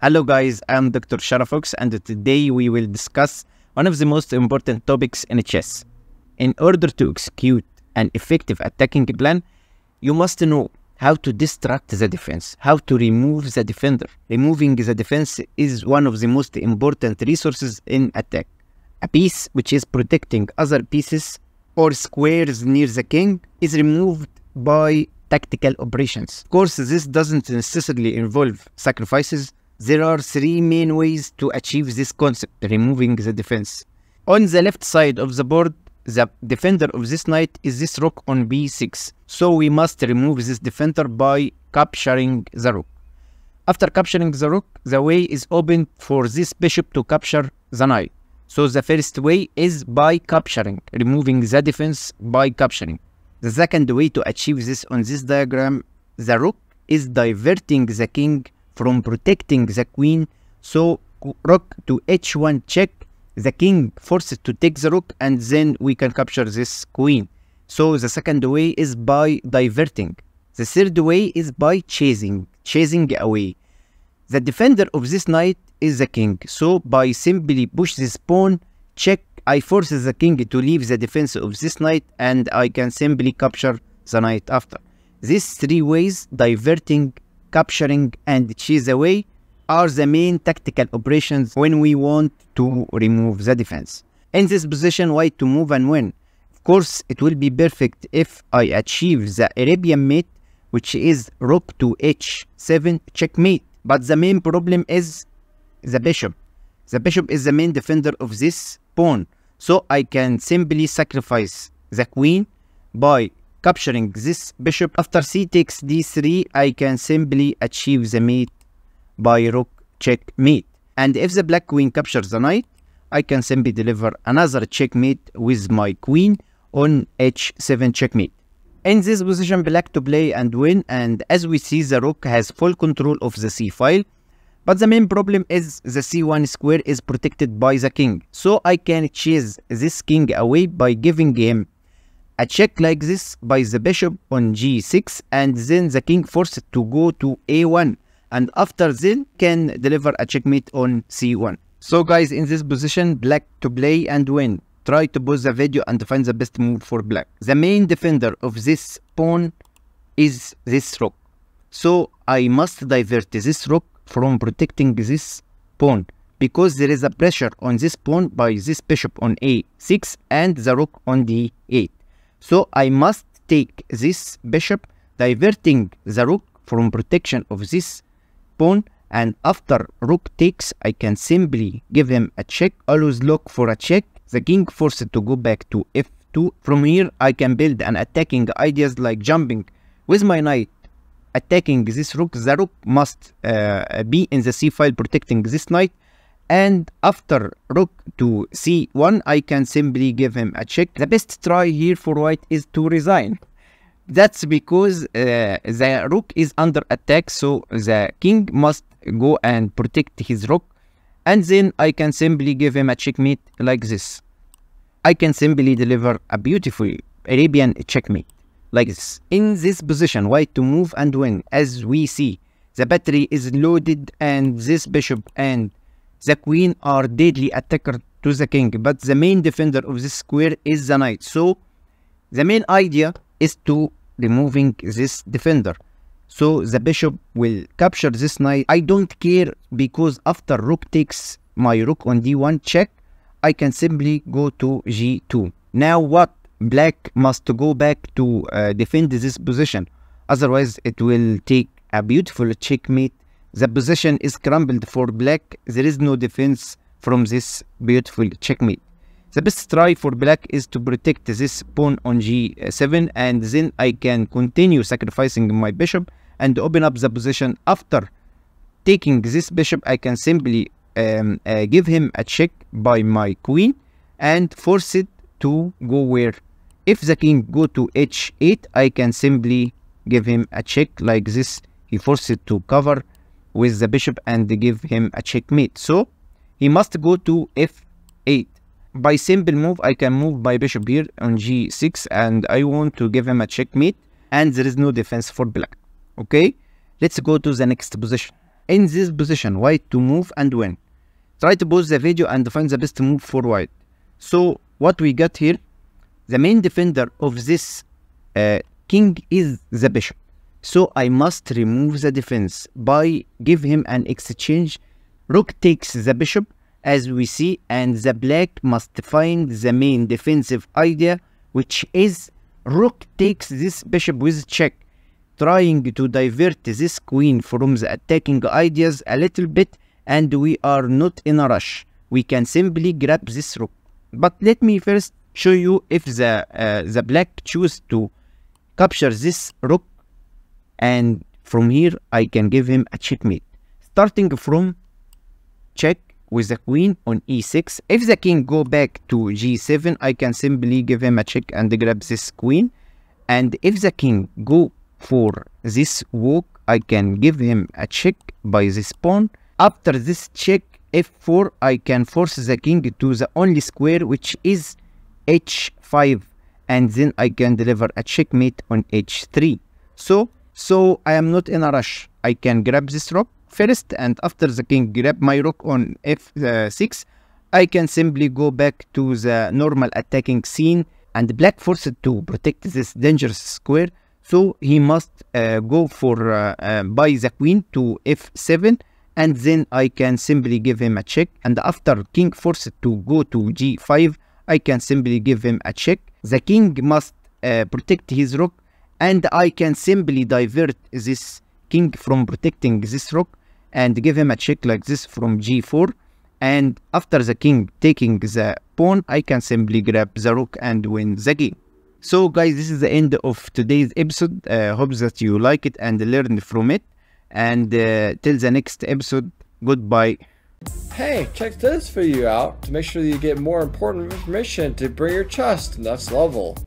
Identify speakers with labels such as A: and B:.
A: Hello guys, I'm Dr. Sharafox and today we will discuss one of the most important topics in chess. In order to execute an effective attacking plan, you must know how to distract the defense, how to remove the defender. Removing the defense is one of the most important resources in attack. A piece which is protecting other pieces or squares near the king is removed by tactical operations. Of course, this doesn't necessarily involve sacrifices. There are three main ways to achieve this concept, removing the defense. On the left side of the board, the defender of this knight is this rook on b6. So we must remove this defender by capturing the rook. After capturing the rook, the way is open for this bishop to capture the knight. So the first way is by capturing, removing the defense by capturing. The second way to achieve this on this diagram, the rook is diverting the king from protecting the queen. So rook to h1 check, the king forced to take the rook and then we can capture this queen. So the second way is by diverting. The third way is by chasing away. The defender of this knight is the king. So by simply push this pawn, check, I force the king to leave the defense of this knight and I can simply capture the knight after. These three ways, diverting, capturing and chase away, are the main tactical operations when we want to remove the defense. In this position, white to move and win. Of course, it will be perfect if I achieve the Arabian mate, which is rook to h7 checkmate. But the main problem is the bishop. The bishop is the main defender of this pawn. So I can simply sacrifice the queen by capturing this bishop. After c takes d3, I can simply achieve the mate by rook checkmate. And if the black queen captures the knight, I can simply deliver another checkmate with my queen on h7 checkmate. In this position, black to play and win, and as we see, the rook has full control of the c file. But the main problem is the c1 square is protected by the king. So I can chase this king away by giving him a check like this by the bishop on g6, and then the king forced to go to a1, and after then can deliver a checkmate on c1. So guys, in this position, black to play and win. Try to pause the video and find the best move for black. The main defender of this pawn is this rook. So I must divert this rook from protecting this pawn, because there is a pressure on this pawn by this bishop on a6 and the rook on d8. So I must take this bishop, diverting the rook from protection of this pawn, and after rook takes, I can simply give him a check. Always look for a check. The king forced to go back to f2. From here, I can build an attacking ideas like jumping with my knight, attacking this rook. The rook must be in the c file protecting this knight. And after rook to c1, I can simply give him a check. The best try here for white is to resign. That's because the rook is under attack, so the king must go and protect his rook. And then I can simply give him a checkmate like this. I can simply deliver a beautiful Arabian checkmate like this. In this position, white to move and win. As we see, the battery is loaded and this bishop and the queen are deadly attacker to the king. But the main defender of this square is the knight. So the main idea is to removing this defender. So the bishop will capture this knight. I don't care, because after rook takes my rook on d1 check, I can simply go to g2. Now what? Black must go back to defend this position. Otherwise, it will take a beautiful checkmate. The position is crumbled for black. There is no defense from this beautiful checkmate. The best try for black is to protect this pawn on g7, and then I can continue sacrificing my bishop and open up the position. After taking this bishop, I can simply give him a check by my queen and force it to go where? If the king go to h8, I can simply give him a check like this. He forced it to cover with the bishop and give him a checkmate. So he must go to f8. By simple move, I can move my bishop here on g6 and I want to give him a checkmate, and there is no defense for black. Okay, let's go to the next position. in this position, white to move and win. Try to pause the video and find the best move for white. So what we got here, the main defender of this king is the bishop. So I must remove the defense by give him an exchange. Rook takes the bishop as we see, and the black must find the main defensive idea, which is rook takes this bishop with check, trying to divert this queen from the attacking ideas a little bit, and we are not in a rush. We can simply grab this rook. But let me first show you if the black choose to capture this rook, and from here I can give him a checkmate. Starting from check with the queen on e6. If the king go back to g7, I can simply give him a check and grab this queen. And if the king go for this walk, I can give him a check by this pawn. After this check, f4, I can force the king to the only square, which is h5, and then I can deliver a checkmate on h3. So I am not in a rush. I can grab this rook first, and after the king grab my rook on f6, I can simply go back to the normal attacking scene, and black forced to protect this dangerous square, so he must go for by the queen to f7, and then I can simply give him a check. And after king forced to go to g5, I can simply give him a check. The king must protect his rook, and I can simply divert this king from protecting this rook and give him a check like this from g4. And after the king taking the pawn, I can simply grab the rook and win the game. So guys, this is the end of today's episode. Hope that you like it and learned from it. And till the next episode, goodbye.
B: Hey, check this video out to make sure that you get more important information to bring your chess to the next level.